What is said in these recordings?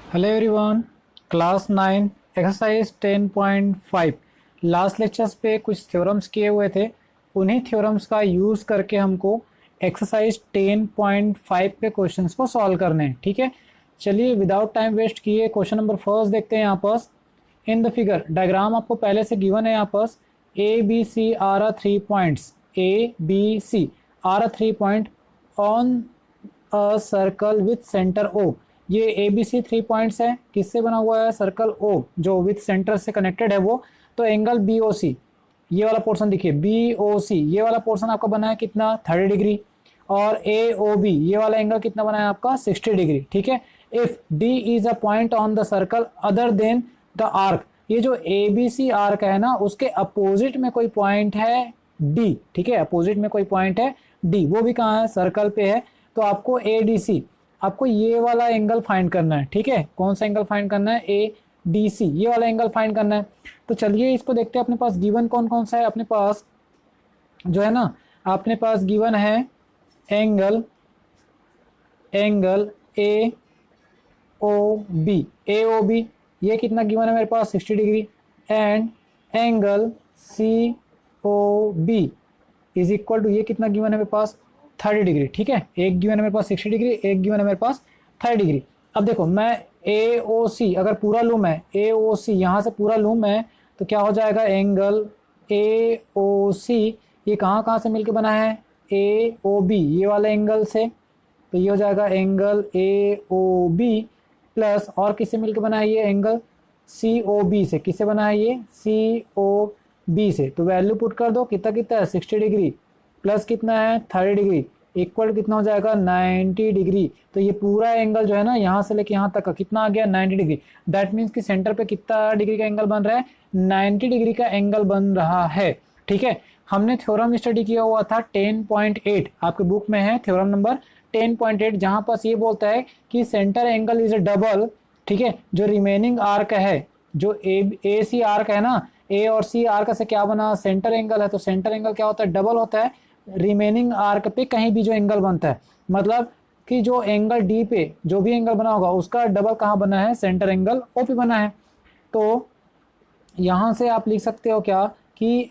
Hello everyone, class 9 exercise 10.5 last lectures पे कुछ theorems किए हुए थे। उन्हीं थ्योरम्स का यूज़ करके हमको एक्सरसाइज 10.5 पे क्वेश्चंस को सॉल्व करने हैं। ठीक है, चलिए विदाउट टाइम वेस्ट किए क्वेश्चन नंबर फर्स्ट देखते हैं। यहाँ पास इन द फिगर डायग्राम आपको पहले से गिवन है। यहाँ पास A B C are are 3 points, A B C are are 3 point on a circle with centre O. ये ए बी सी 3 पॉइंट्स है, किससे बना हुआ है? सर्कल ओ जो विथ सेंटर से कनेक्टेड है वो। तो एंगल बी ओ सी, ये वाला पोर्शन देखिए, बी ओ सी ये वाला पोर्शन आपका बना है कितना? 30 डिग्री। और ए ओ बी ये वाला एंगल कितना बना है आपका? 60 डिग्री। ठीक है, if D is a point on the circle other than the arc, ये जो ए बी सी आर्क है ना, उसके अपोजिट में कोई पॉइंट है डी। ठीक है, अपोजिट में कोई पॉइंट है डी, वो भी कहाँ है? सर्कल पे है। तो आपको ए डी सी, आपको ये वाला एंगल फाइंड करना है। ठीक है, कौन सा एंगल फाइंड करना है? ए डी सी, ये वाला एंगल फाइंड करना है। तो चलिए इसको देखते हैं। अपने पास गिवन कौन कौन सा है? अपने पास जो है ना, अपने पास गिवन है angle A O B, A O B ये कितना गिवन है मेरे पास? 60 degree. And angle C O B is equal to, ये कितना गिवन है मेरे पास? 30 डिग्री। ठीक है, एक गिवन है मेरे पास 60 डिग्री, एक गिवन है मेरे पास 30 डिग्री। अब देखो, मैं ए ओ सी अगर पूरा लूँ, मैं ए ओ सी यहाँ से पूरा लूँ मैं, तो क्या हो जाएगा? एंगल ए ओ सी ये कहाँ कहाँ से मिलके बना है? ए ओ बी ये वाला एंगल से। तो ये हो जाएगा angle A O B plus और किससे मिलके बना है? ये एंगल सी ओ बी से। किससे बना है? ये सी ओ बी से। तो वैल्यू पुट कर दो, कितना कितना है? 60 डिग्री प्लस कितना है? 30 डिग्री इक्वल कितना हो जाएगा? 90 डिग्री। तो ये पूरा एंगल जो है ना, यहाँ से लेके यहाँ तक का कितना आ गया? 90 डिग्री। दैट मीन्स कि सेंटर पे कितना डिग्री का एंगल बन रहा है? 90 डिग्री का एंगल बन रहा है। ठीक है, हमने थ्योरम स्टडी किया हुआ था 10.8, आपके बुक में है थ्योरम नंबर 10.8, जहां पास ये बोलता है कि centre angle is a double. ठीक है, जो रिमेनिंग आर्क है, जो ए सी आर्क है ना, ए और सी आर्क से क्या बना? सेंटर एंगल है। तो सेंटर एंगल क्या होता है? डबल होता है रिमेनिंग आर्क पे कहीं भी जो एंगल बनता है। मतलब कि जो एंगल डी पे जो भी एंगल बना होगा उसका डबल कहाँ बना है? सेंटर एंगल ओ पे बना है। तो यहां से आप लिख सकते हो क्या कि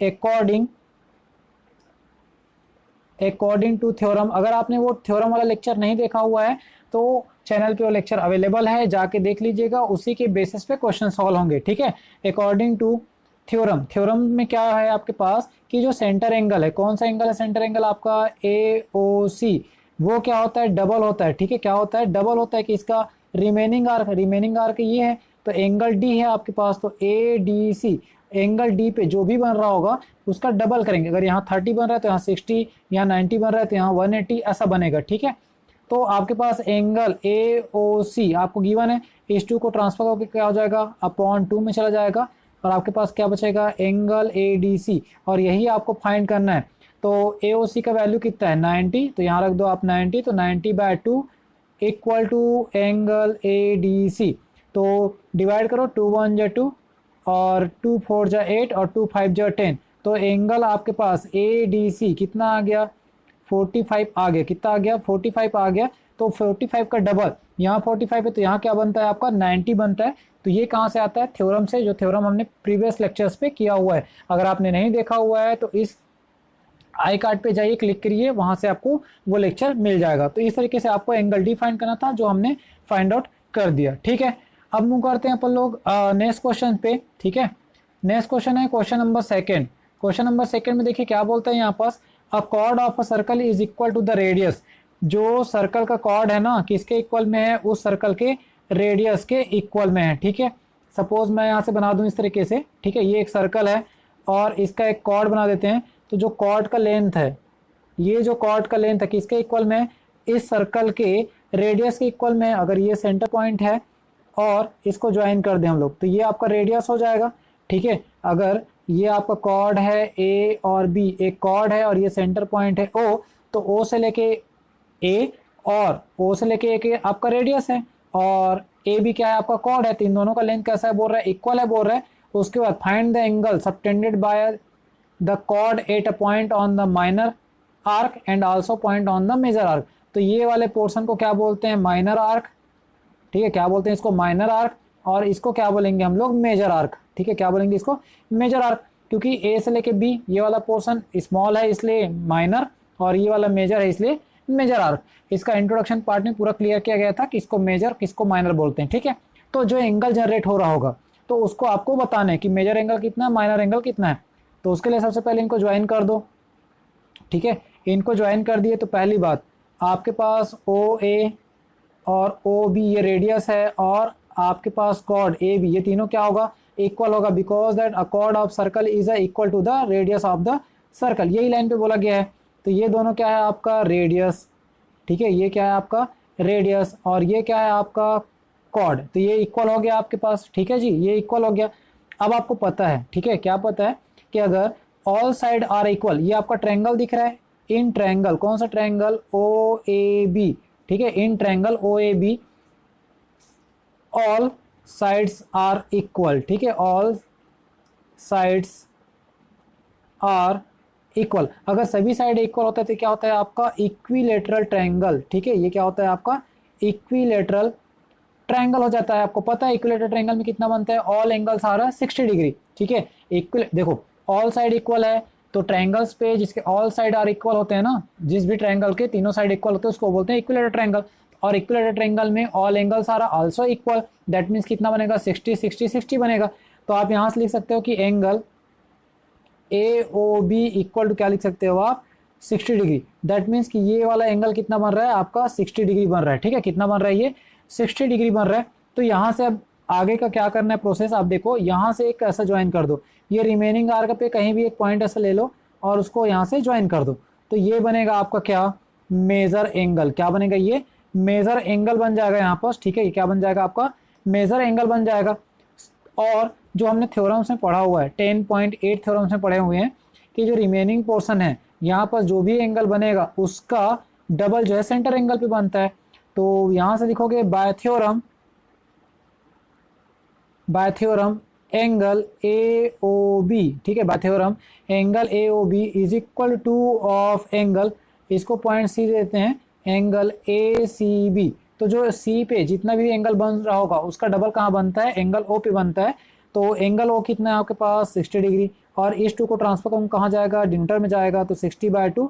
अकॉर्डिंग टू थ्योरम। अगर आपने वो थ्योरम वाला लेक्चर नहीं देखा हुआ है तो चैनल पे वो लेक्चर अवेलेबल है, जाके देख लीजिएगा, उसी के बेसिस पे क्वेश्चन सॉल्व होंगे। ठीक है, अकॉर्डिंग टू थ्योरम, थ्योरम में क्या है आपके पास कि जो सेंटर एंगल है, कौन सा एंगल है? सेंटर एंगल आपका ए ओ सी, वो क्या होता है? डबल होता है। ठीक है, क्या होता है? डबल होता है कि इसका रिमेनिंग आर्क ये है, तो एंगल डी है आपके पास। तो A D C angle D पे जो भी बन रहा होगा उसका डबल करेंगे। अगर यहाँ 30 बन रहा है तो यहाँ 60, यहाँ 90 बन रहा है तो यहाँ 180, ऐसा बनेगा। ठीक है, तो आपके पास एंगल ए ओ सी आपको गिवन है, इस टू को ट्रांसफर होकर क्या हो जाएगा? अपॉन 2 में चला जाएगा और आपके पास क्या बचेगा? Angle A D C. और यही आपको फाइंड करना है। तो ए ओ सी का वैल्यू कितना है? 90, तो यहाँ रख दो आप 90, तो 90/2 equal to angle A D C. तो डिवाइड करो, 2 1 जा 2 और 2 4 जा 8 और 2 5 जा 10। तो एंगल आपके पास ए डी सी कितना आ गया? 45 आ गया। कितना आ गया? 45 आ गया। तो 45 का डबल, यहाँ 45 है तो यहाँ क्या बनता है आपका? 90 बनता है। तो ये कहाँ से आता है? थ्योरम से, जो थ्योरम हमने प्रीवियस लेक्चर्स पे किया हुआ है। अगर आपने नहीं देखा हुआ है तो इस आई कार्ड पे जाइए, क्लिक करिए, वहां से आपको वो लेक्चर मिल जाएगा। तो इस तरीके से आपको एंगल डी फाइंड करना था, जो हमने फाइंड आउट कर दिया। ठीक है, अब मूव करते हैं अपन लोग नेक्स्ट क्वेश्चन पे। ठीक है, नेक्स्ट क्वेश्चन है question number second. Question number second में देखिए क्या बोलते हैं यहाँ पास, a chord of a circle is equal to the radius. जो सर्कल का कॉर्ड है ना, किसके इक्वल में है? उस सर्कल के रेडियस के इक्वल में है। ठीक है, सपोज मैं यहाँ से बना दूं इस तरीके से। ठीक है, ये एक सर्कल है और इसका एक कॉर्ड बना देते हैं। तो जो कॉर्ड का लेंथ है, ये जो कॉर्ड का लेंथ है किसके इक्वल में है? इस सर्कल के रेडियस के इक्वल में है। अगर ये सेंटर पॉइंट है और इसको ज्वाइन कर दें हम लोग, तो ये आपका रेडियस हो जाएगा। ठीक है, अगर ये आपका कॉर्ड है ए और बी, एक कॉर्ड है और ये सेंटर पॉइंट है ओ, तो ओ से लेके ए और ओ से लेके ए के आपका रेडियस है, और ए बी क्या है? आपका कॉर्ड है। तो इन दोनों का लेंथ कैसा है बोल रहा है? इक्वल है बोल रहा है। उसके बाद find the angle subtended by the chord at a point on the minor arc and also point on the major arc. तो ये वाले पोर्शन को क्या बोलते हैं? Minor arc. ठीक है, क्या बोलते हैं इसको, माइनर आर्क, और इसको क्या बोलेंगे हम लोग, मेजर आर्क। ठीक है, क्या बोलेंगे इसको, मेजर आर्क, क्योंकि ए से लेके बी ये वाला पोर्शन स्मॉल है इसलिए माइनर, और ये वाला मेजर है इसलिए मेजर आर्क। इसका इंट्रोडक्शन पार्ट में पूरा क्लियर किया गया था किसको मेजर किसको माइनर बोलते हैं। ठीक है, तो जो एंगल जनरेट हो रहा होगा तो उसको आपको बताना है कि मेजर एंगल कितना है, माइनर एंगल कितना है। तो उसके लिए सबसे पहले इनको ज्वाइन कर दो। ठीक है, इनको ज्वाइन कर दिए तो पहली बात आपके पास ओ ए और ओ बी ये रेडियस है, और आपके पास कॉर्ड ए बी, ये तीनों क्या होगा, इक्वल होगा, because that a chord of circle is equal to the radius of the circle, यही लाइन पे बोला गया है। तो ये दोनों क्या है आपका रेडियस, ठीक है, ये क्या है आपका रेडियस, और ये क्या है आपका कॉर्ड, तो ये इक्वल हो गया आपके पास। ठीक है जी, ये इक्वल हो गया। अब आपको पता है, ठीक है, क्या पता है कि अगर ऑल साइड आर इक्वल, ये आपका ट्रायंगल दिख रहा है, इन ट्रायंगल, कौन सा ट्रायंगल, ओ ए बी, ठीक है, in triangle O A B all sides are equal, ठीक है, ऑल साइड्स आर इक्वल, अगर सभी साइड इक्वल होता है तो क्या होता है आपका इक्विलेटरल ट्रायंगल। ठीक है, ये क्या होता है आपका इक्विलेटरल ट्रायंगल हो जाता है। आपको पता है इक्विलेटरल ट्रायंगल में कितना बनता है, ऑल एंगल्स आ रहा है 60 डिग्री। ठीक है, देखो ऑल साइड इक्वल है तो ट्रायंगल्स पे जिसके ऑल साइड आर इक्वल होते हैं ना, जिस भी ट्रायंगल के तीनों साइड इक्वल होते हैं उसको बोलते हैं इक्विलेटरल ट्रायंगल। और इक्विलेटरल ट्रायंगल में ऑल एंगल्स आ रहा आल्सो इक्वल, दैट मीन्स कितना बनेगा, 60 60 60 बनेगा। तो आप यहाँ से लिख सकते हो कि angle A O B equal to क्या लिख सकते हो आप, 60 डिग्री। दैट मीन्स कि ये वाला एंगल कितना बन रहा है आपका, 60 डिग्री बन रहा है। ठीक है, कितना बन रहा है ये, 60 डिग्री बन रहा है। तो यहाँ से अब आगे का क्या करना है प्रोसेस, आप देखो यहाँ से एक ऐसा ज्वाइन कर दो, ये रिमेनिंग आर्क पे कहीं भी एक पॉइंट ऐसा ले लो और उसको यहाँ से ज्वाइन कर दो, तो ये बनेगा आपका क्या, मेजर एंगल। क्या बनेगा, ये मेजर एंगल बन जाएगा यहाँ पर। ठीक है, ये क्या बन जाएगा आपका, मेजर एंगल बन जाएगा। और जो हमने थ्योरम्स में पढ़ा हुआ है 10.8 थ्योरम्स में पढ़े हुए हैं कि जो रिमेनिंग पोर्शन है यहाँ पर जो भी एंगल बनेगा उसका डबल जो है सेंटर एंगल पे बनता है। तो यहाँ से लिखोगे by theorem angle A O B, ठीक है, by theorem angle A O B is equal to of angle, इसको पॉइंट सी देते हैं, एंगल ए सी बी। तो जो सी पे जितना भी एंगल बन रहा होगा उसका डबल कहाँ बनता है, एंगल ओ पे बनता है। तो एंगल ओ कितना है आपके पास, 60 डिग्री, और इस टू को ट्रांसफर करूँ कहाँ जाएगा, डिनोमिनेटर में जाएगा, तो 60/2,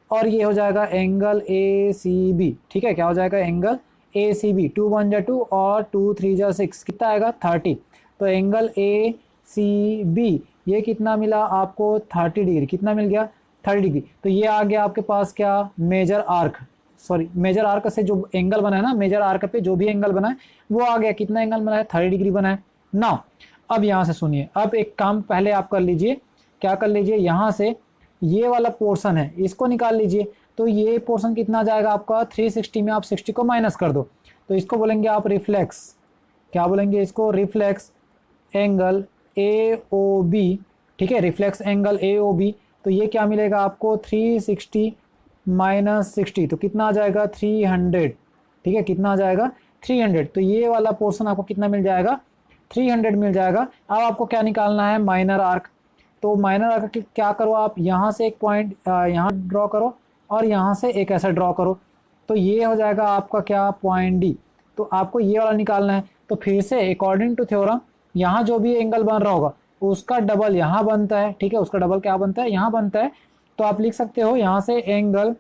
और ये हो जाएगा एंगल ए सी बी। ठीक है, क्या हो जाएगा, एंगल ए सी बी, 2 1 जा 2 और 2 3 जा 6, कितना आएगा 30। तो एंगल ए सी बी ये कितना मिला आपको, 30 डिग्री, कितना मिल गया, 30 डिग्री। तो ये आ गया आपके पास क्या, major arc, sorry major arc से जो एंगल बना है ना, मेजर आर्क पे जो भी एंगल बना है वो आ गया, कितना एंगल बना है, 30 डिग्री बना है ना। अब यहाँ से सुनिए, अब एक काम पहले आप कर लीजिए, क्या कर लीजिए, यहाँ से ये वाला पोर्शन है इसको निकाल लीजिए। तो ये पोर्शन कितना जाएगा आपका, 360 में आप 60 को माइनस कर दो, तो इसको बोलेंगे आप रिफ्लेक्स, क्या बोलेंगे इसको, reflex angle A O B. ठीक है, reflex angle A O B, तो ये क्या मिलेगा आपको, 360 माइनस 60, तो कितना आ जाएगा 300। ठीक है, कितना आ जाएगा 300। तो ये वाला पोर्शन आपको कितना मिल जाएगा, 300 मिल जाएगा। अब आपको क्या निकालना है, माइनर आर्क। तो माइनर आर्क क्या करो आप, यहाँ से एक पॉइंट यहाँ ड्रॉ करो और यहाँ से एक ऐसा ड्रॉ करो, तो ये हो जाएगा आपका क्या, पॉइंट डी। तो आपको ये वाला निकालना है। तो फिर से अकॉर्डिंग टू थ्योरम यहाँ जो भी एंगल बन रहा होगा उसका डबल यहाँ बनता है। ठीक है, उसका डबल क्या बनता है, यहाँ बनता है। तो आप लिख सकते हो यहाँ से एंगल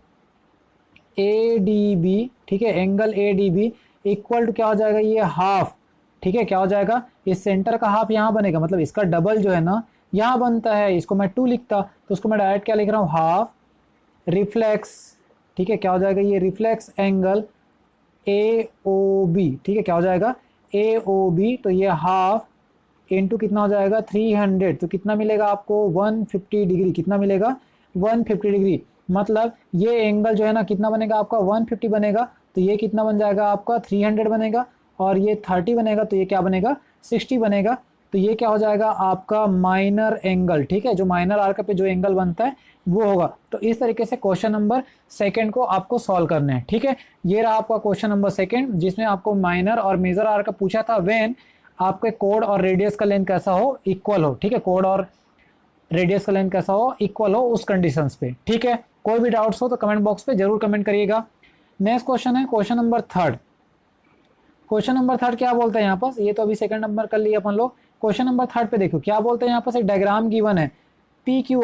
ए डी बी, ठीक है, angle A D B equal to क्या हो जाएगा, ये हाफ। ठीक है, क्या हो जाएगा, इस सेंटर का हाफ यहाँ बनेगा, मतलब इसका डबल जो है ना यहाँ बनता है। इसको मैं 2 लिखता तो उसको मैं डायरेक्ट क्या लिख रहा हूँ, हाफ रिफ्लेक्स। ठीक है, क्या हो जाएगा, ये reflex angle A O B. ठीक है, क्या हो जाएगा, ए ओ बी, तो ये हाफ इंटू कितना हो जाएगा 300, तो कितना मिलेगा आपको 150 डिग्री, कितना मिलेगा 150 डिग्री। मतलब ये एंगल जो है ना कितना बनेगा आपका 150 बनेगा, तो ये कितना बन जाएगा आपका 300 बनेगा, और ये 30 बनेगा तो ये क्या बनेगा 60 बनेगा। तो ये क्या हो जाएगा आपका माइनर एंगल। ठीक है, जो माइनर आर्क पे जो एंगल बनता है वो होगा। तो इस तरीके से क्वेश्चन नंबर 2 को आपको सॉल्व करना है। ठीक है, ये रहा आपका क्वेश्चन नंबर 2 जिसमें आपको माइनर और मेजर आर्क पूछा था व्हेन आपके कोड और रेडियस का लेंथ कैसा हो, इक्वल हो। ठीक है, कोड और रेडियस का लेंथ कैसा हो, इक्वल हो उस कंडीशंस पे। ठीक है, कोई भी डाउट्स हो तो कमेंट बॉक्स पे जरूर कमेंट करिएगा। नेक्स्ट क्वेश्चन है question number 3। Question number third क्या बोलता है यहाँ पास, ये तो अभी सेकंड नंबर कर लिया अपन लोग। क्वेश्चन नंबर थर्ड पे देखो क्या बोलते हैं यहाँ पास, एक डायग्राम गिवन है पी क्यू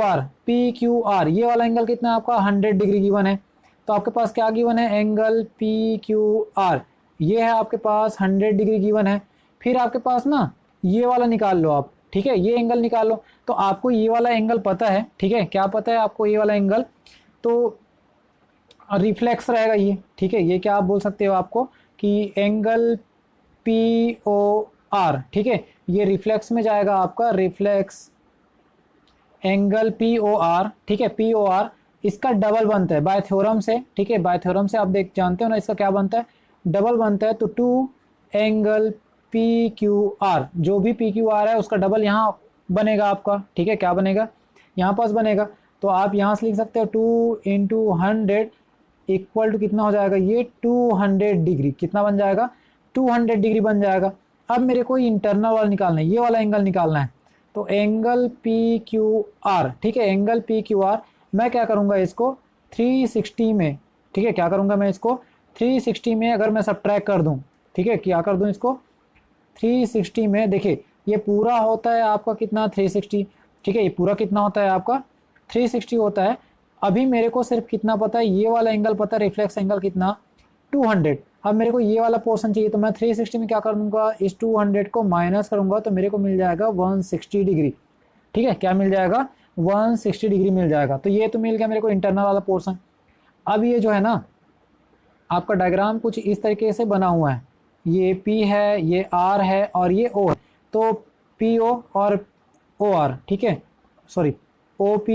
आर, ये वाला एंगल कितना है आपका 100 डिग्री गिवन है। तो आपके पास क्या गिवन है, एंगल पी क्यू आर, ये है आपके पास 100 डिग्री गिवन है। फिर आपके पास ना ये वाला निकाल लो आप, ठीक है, ये एंगल निकाल लो। तो आपको ये वाला एंगल पता है, ठीक है, क्या पता है आपको, ये वाला एंगल तो रिफ्लेक्स रहेगा ये, ठीक है, ये क्या आप बोल सकते हो आपको कि एंगल पी ओ आर, ठीक है, ये रिफ्लेक्स में जाएगा आपका, reflex angle P O R, ठीक है, पी ओ आर इसका डबल बनता है बाय थ्योरम से, ठीक है, बाय थ्योरम से आप देख जानते हो ना इसका क्या बनता है, डबल बनता है। तो 2 एंगल पी क्यू आर, जो भी पी क्यू आर है उसका डबल यहाँ बनेगा आपका, ठीक है, क्या बनेगा यहाँ पास बनेगा। तो आप यहाँ से लिख सकते हो 2 इंटू 100 इक्वल टू कितना हो जाएगा, ये 200 डिग्री, कितना बन जाएगा 200 डिग्री बन जाएगा। अब मेरे को इंटरनल वाला निकालना है, ये वाला एंगल निकालना है। तो एंगल पी क्यू आर, ठीक है, एंगल पी क्यू आर मैं क्या करूँगा इसको 360 में, ठीक है, क्या करूँगा मैं इसको 360 में अगर मैं सब्ट्रैक्ट कर दूँ, ठीक है, क्या कर दूँ इसको 360 में, देखिए ये पूरा होता है आपका कितना 360, ठीक है, ये पूरा कितना होता है आपका 360 होता है। अभी मेरे को सिर्फ कितना पता है, ये वाला एंगल पता है, रिफ्लेक्स एंगल कितना 200। अब मेरे को ये वाला पोर्शन चाहिए, तो मैं 360 में क्या कर दूंगा, इस 200 को माइनस करूंगा तो मेरे को मिल जाएगा 160 डिग्री, ठीक है, क्या मिल जाएगा 160 डिग्री मिल जाएगा। तो ये तो मिल गया मेरे को इंटरनल वाला पोर्शन। अब ये जो है ना आपका डायग्राम कुछ इस तरीके से बना हुआ है, ये P है, ये R है और ये O है। तो PO और OR, ठीक है, सॉरी OP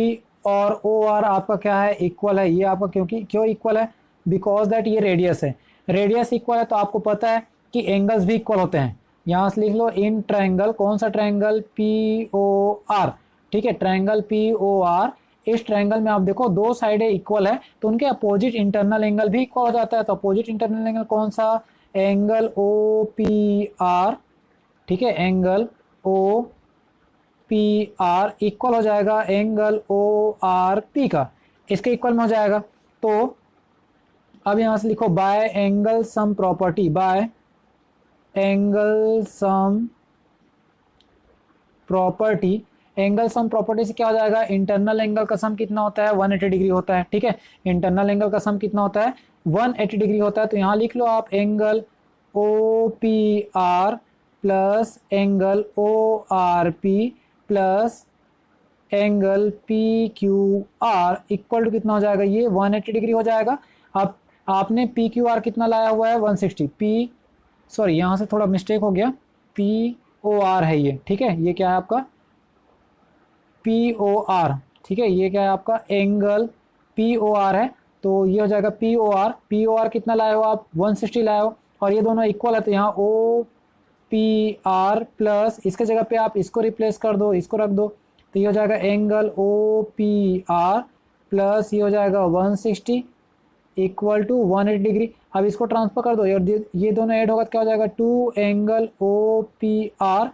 और OR आपका क्या है, इक्वल है। ये आपका क्यों इक्वल है, बिकॉज दैट ये रेडियस है, रेडियस इक्वल है तो आपको पता है कि एंगल्स भी इक्वल होते हैं। यहाँ से लिख लो इन ट्रायंगल, कौन सा ट्रायंगल POR, ठीक है, ट्रायंगल POR, इस ट्रायंगल में आप देखो दो साइडें इक्वल है तो उनके अपोजिट इंटरनल एंगल भी इक्वल हो जाता है। तो अपोजिट इंटरनल एंगल कौन सा, एंगल OPR, ठीक है, एंगल OPR इक्वल हो जाएगा एंगल ORP का, इसके इक्वल में हो जाएगा। तो अब यहाँ से लिखो bye angle sum property, bye angle sum property, angle sum property से क्या हो जाएगा, इंटरनल एंगल का सम कितना होता है 180 डिग्री होता है, ठीक है, इंटरनल एंगल का सम कितना होता है 180 डिग्री होता है। तो यहाँ लिख लो आप angle OPR plus angle ORP plus angle PQR equal to कितना हो जाएगा, ये 180 डिग्री हो जाएगा। अब आपने PQR कितना लाया हुआ है 160, सॉरी यहाँ से थोड़ा मिस्टेक हो गया, POR है ये, ठीक है, ये क्या है आपका POR, ठीक है, ये क्या है आपका एंगल POR है। तो ये हो जाएगा POR कितना लाए हो आप 160 लाए हो और ये दोनों इक्वल है। तो यहाँ OPR प्लस इसके जगह पे आप इसको रिप्लेस कर दो, इसको रख दो, तो ये हो जाएगा एंगल OPR प्लस ये हो जाएगा 160 इक्वल टू 180 डिग्री। अब इसको ट्रांसफर कर दो और ये दोनों ऐड होगा तो क्या हो जाएगा 2 एंगल OPR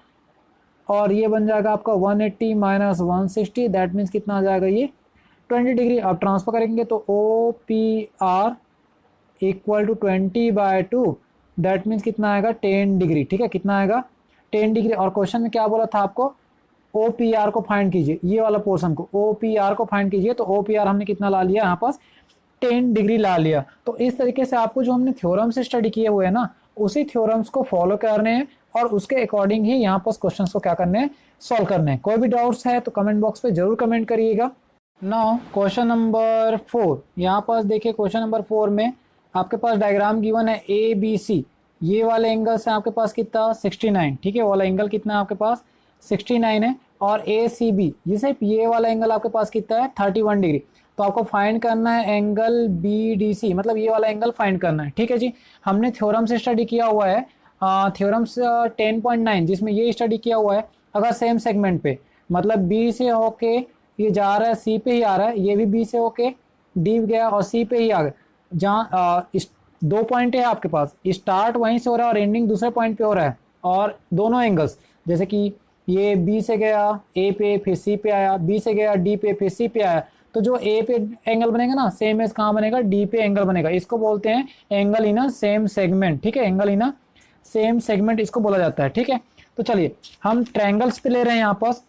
और ये बन जाएगा आपका 180 माइनस 160, दैट मीन्स कितना आ जाएगा ये 20 डिग्री। अब ट्रांसफर करेंगे तो OPR equal to 20/2, that means कितना आएगा 10 डिग्री, ठीक है, कितना आएगा 10 डिग्री। और क्वेश्चन में क्या बोला था आपको, OPR को फाइंड कीजिए, ये वाला पोर्शन को OPR को फाइंड कीजिए। तो OPR हमने कितना ला लिया यहाँ पास 10 डिग्री ला लिया। तो इस तरीके से आपको जो हमने थ्योरम से स्टडी किए हुए हैं ना, उसी थ्योरम्स को फॉलो करने हैं और उसके अकॉर्डिंग ही यहाँ पर क्वेश्चंस को क्या करने हैं, सॉल्व करने हैं। कोई भी डाउट्स है तो कमेंट बॉक्स पे जरूर कमेंट करिएगा। नाउ क्वेश्चन नंबर 4, यहाँ पास देखिए क्वेश्चन नंबर 4 में आपके पास डायग्राम गिवन है ABC, ये वाले एंगल्स हैं आपके पास कितना 69, ठीक है, वाला एंगल कितना है आपके पास 69 है और ACB ये वाला एंगल आपके पास कितना है 31 डिग्री। तो आपको फाइंड करना है एंगल BDC, मतलब ये वाला एंगल फाइंड करना है, ठीक है जी। हमने थ्योरम से स्टडी किया हुआ है, थ्योरम 10.9 जिसमें ये स्टडी किया हुआ है। अगर सेम सेगमेंट पे मतलब B से होके ये जा रहा है C पे ही आ रहा है, ये भी B से होके D गया और C पे ही आ गया, जहाँ 2 पॉइंट है आपके पास, स्टार्ट वहीं से हो रहा है और एंडिंग दूसरे पॉइंट पे हो रहा है, और दोनों एंगल्स जैसे कि ये B से गया A पे फिर C पे आया, B से गया D पे फिर C पे आया, तो जो A पे एंगल बनेगा ना सेम एज कहाँ बनेगा D पे एंगल बनेगा। इसको बोलते हैं angle in a same segment, ठीक है, angle in a same segment इसको बोला जाता है, ठीक है। तो चलिए हम ट्रायंगल्स पे ले रहे हैं। यहाँ पास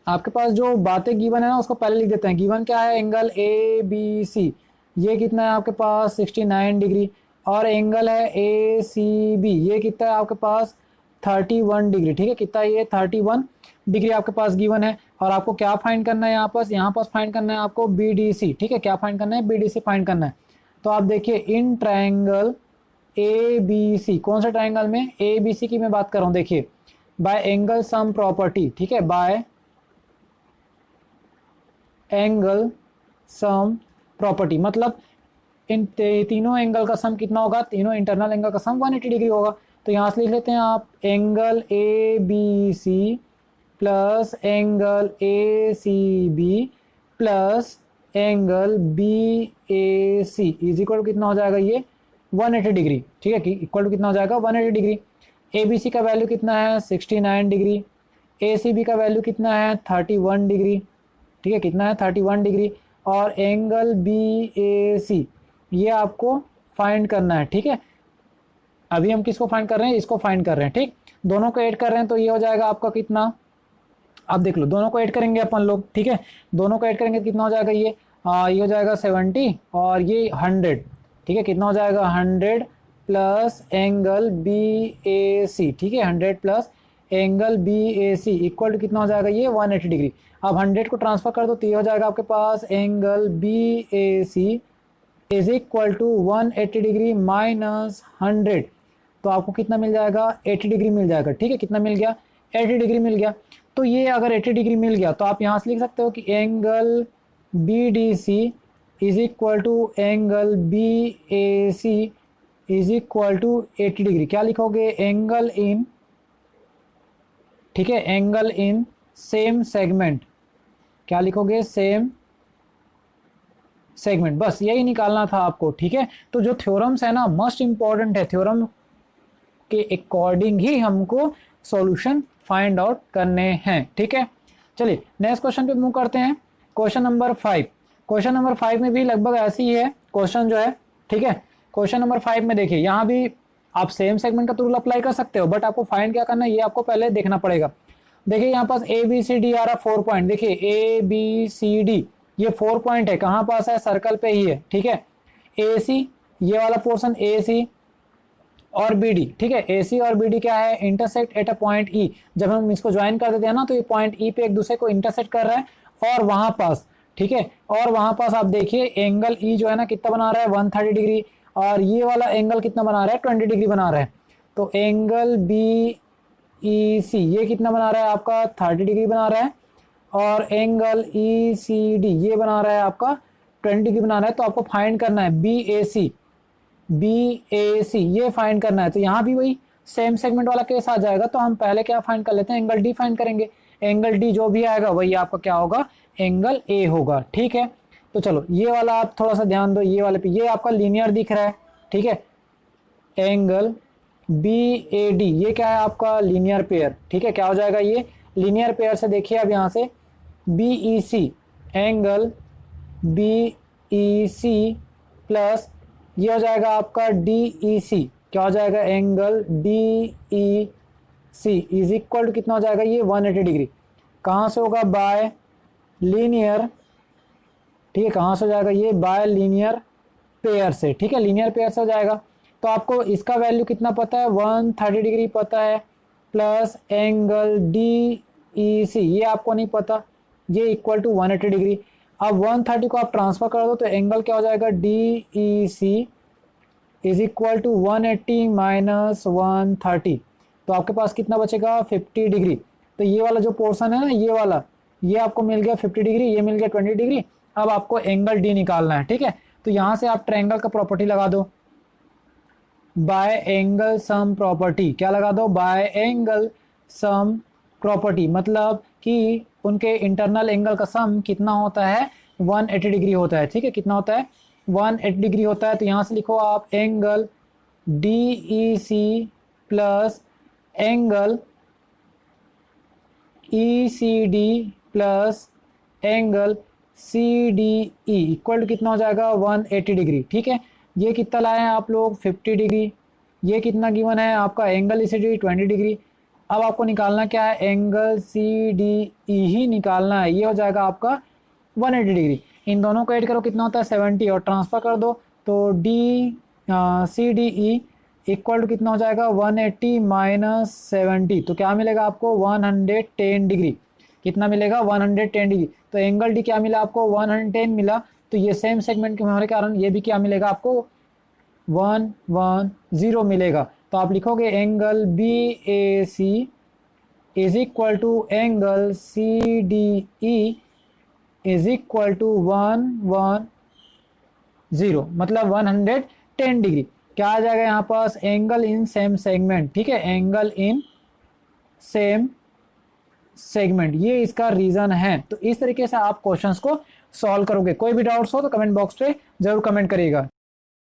आपके पास जो बातें गिवन है ना उसको पहले लिख देते हैं। गिवन क्या है, एंगल ए बी सी, ये कितना है आपके पास 69 डिग्री, और एंगल है ए सी बी, ये कितना है आपके पास 31 डिग्री, ठीक है। कितना ये 31 डिग्री आपके पास गिवन है। और आपको क्या फाइंड करना है यहाँ पास फाइंड करना है आपको बी डी सी, ठीक है। क्या फाइंड करना है, बी डी सी फाइंड करना है। तो आप देखिए इन ट्रायंगल ए बी सी, कौन सा ट्रायंगल में, ए बी सी की मैं बात कर रहा हूँ। देखिए बाय एंगल सम प्रॉपर्टी, ठीक है, बाय एंगल सम प्रॉपर्टी, मतलब इन तीनों एंगल का सम कितना होगा, तीनों इंटरनल एंगल का सम 180 डिग्री होगा। तो यहाँ से लिख लेते हैं आप angle A B C plus angle A C B plus angle B A C is equal to कितना हो जाएगा ये 180 डिग्री, ठीक है। इक्वल टू कितना हो जाएगा 180 डिग्री। ए बी सी का वैल्यू कितना है 69 डिग्री, ए सी बी का वैल्यू कितना है 31 डिग्री, ठीक है, कितना है 31 डिग्री। और एंगल बी ए सी ये आपको फाइंड करना है, ठीक है। अभी हम किसको फाइंड कर रहे हैं, इसको फाइंड कर रहे हैं, ठीक। दोनों को ऐड कर रहे हैं तो ये हो जाएगा आपका कितना, आप देख लो, दोनों को ऐड करेंगे अपन लोग, ठीक है। दोनों को ऐड करेंगे तो कितना हो जाएगा ये हो जाएगा 70 और ये 100, ठीक है। कितना हो जाएगा 100 plus angle B A C, ठीक है, 100 plus angle B A C equal to कितना हो जाएगा ये 180 डिग्री। अब 100 को ट्रांसफर कर दो तो ये हो जाएगा आपके पास angle B A C is equal to 180 degree minus 100, तो आपको कितना मिल जाएगा 80 डिग्री मिल जाएगा, ठीक है। कितना मिल गया 80 डिग्री मिल गया। तो ये अगर 80 डिग्री मिल गया तो आप यहाँ से लिख सकते हो कि angle B D C is equal to angle B A C is equal to 80 degree. क्या लिखोगे, एंगल इन, ठीक है, एंगल इन सेम सेगमेंट, क्या लिखोगे, सेम सेगमेंट, बस यही निकालना था आपको, ठीक है। तो जो थ्योरम्स है ना मोस्ट इंपॉर्टेंट है, थ्योरम के अकॉर्डिंग ही हमको सॉल्यूशन फाइंड आउट करने हैं, ठीक है। चलिए नेक्स्ट क्वेश्चन पे मूव करते हैं। क्वेश्चन नंबर 5, क्वेश्चन नंबर 5 में भी लगभग ऐसी ही है क्वेश्चन जो है, ठीक है। क्वेश्चन नंबर 5 में देखिए यहाँ भी आप सेम सेगमेंट का रूल अप्लाई कर सकते हो, बट आपको फाइंड क्या करना है ये आपको पहले देखना पड़ेगा। देखिए यहाँ पास ए बी सी डी आ रहा 4 पॉइंट, देखिए ए बी सी डी ये 4 पॉइंट है, कहाँ पास है, सर्कल पे ही है, ठीक है। ए सी ये वाला पोर्शन ए सी और बी डी, ठीक है, ए सी और बी डी क्या है, इंटरसेक्ट एट अ पॉइंट ई। जब हम इसको ज्वाइन कर देते हैं ना तो ये पॉइंट ई पे एक दूसरे को इंटरसेक्ट कर रहा है और वहां पास, ठीक है, और वहां पास आप देखिए एंगल ई जो है ना कितना बना रहा है 130 डिग्री, और ये वाला एंगल कितना बना रहा है 20 डिग्री बना रहा है। तो एंगल बी ई सी ये कितना बना रहा है आपका 30 डिग्री बना रहा है, और एंगल ई सी डी ये बना रहा है आपका 20 डिग्री बना रहा है। तो आपको फाइंड करना है B A C, B A सी ये फाइंड करना है। तो यहाँ भी वही सेम सेगमेंट वाला केस आ जाएगा। तो हम पहले क्या फाइंड कर लेते हैं, एंगल डी फाइंड करेंगे। एंगल डी जो भी आएगा वही आपका क्या होगा, एंगल ए होगा, ठीक है। तो चलो ये वाला आप थोड़ा सा ध्यान दो, ये वाले पे ये आपका लीनियर दिख रहा है, ठीक है। एंगल बी ए डी ये क्या है आपका लीनियर पेयर, ठीक है। क्या हो जाएगा ये लीनियर पेयर से, देखिए अब यहाँ से B E C, angle B E C plus ये हो जाएगा आपका डी ई सी, क्या हो जाएगा angle D E C is equal to कितना हो जाएगा ये 180 डिग्री। कहाँ से होगा, बाय लीनियर, ठीक है। कहाँ से हो जाएगा ये, बाय लीनियर पेयर से, ठीक है, लीनियर पेयर से हो जाएगा। तो आपको इसका वैल्यू कितना पता है 130 डिग्री पता है, प्लस एंगल डी ई सी ये आपको नहीं पता, ये इक्वल टू 180 डिग्री। अब 130 को आप ट्रांसफर कर दो तो एंगल क्या हो जाएगा, D E C is equal to 180 minus 130, तो आपके पास कितना बचेगा 50 डिग्री। तो ये वाला जो पोर्शन है ना ये वाला, ये आपको मिल गया 50 डिग्री, ये मिल गया 20 डिग्री। अब आपको एंगल डी निकालना है, ठीक है। तो यहाँ से आप ट्रायंगल का प्रॉपर्टी लगा दो, बाय एंगल सम प्रॉपर्टी, क्या लगा दो, बाय एंगल सम प्रॉपर्टी, मतलब कि उनके इंटरनल एंगल का सम कितना होता है 180 डिग्री होता है, ठीक है। कितना होता है 180 डिग्री होता है। तो यहाँ से लिखो आप angle D E C plus angle E C D plus angle C D E equal to कितना हो जाएगा 180 डिग्री, ठीक है। ये कितना लाए हैं आप लोग 50 डिग्री, ये कितना गिवन है आपका एंगल ECD 20 डिग्री। अब आपको निकालना क्या है, एंगल CDE ही निकालना है, ये हो जाएगा आपका 180 डिग्री। इन दोनों को ऐड करो कितना होता है 70 और ट्रांसफर कर दो तो CDE इक्वल टू कितना हो जाएगा 180 माइनस 70, तो क्या मिलेगा आपको 110 डिग्री। कितना मिलेगा 110 डिग्री। तो एंगल डी क्या मिला आपको 110 मिला। तो ये सेम सेगमेंट के होने के कारण ये भी क्या मिलेगा आपको 110 मिलेगा। तो आप लिखोगे angle BAC is equal to angle CDE is equal to 110, मतलब 110 डिग्री। क्या आ जाएगा यहाँ पास, एंगल इन सेम सेगमेंट, ठीक है, एंगल इन सेम सेगमेंट, ये इसका रीजन है। तो इस तरीके से आप क्वेश्चंस को सॉल्व करोगे। कोई भी डाउट्स हो तो कमेंट बॉक्स पे जरूर कमेंट करिएगा।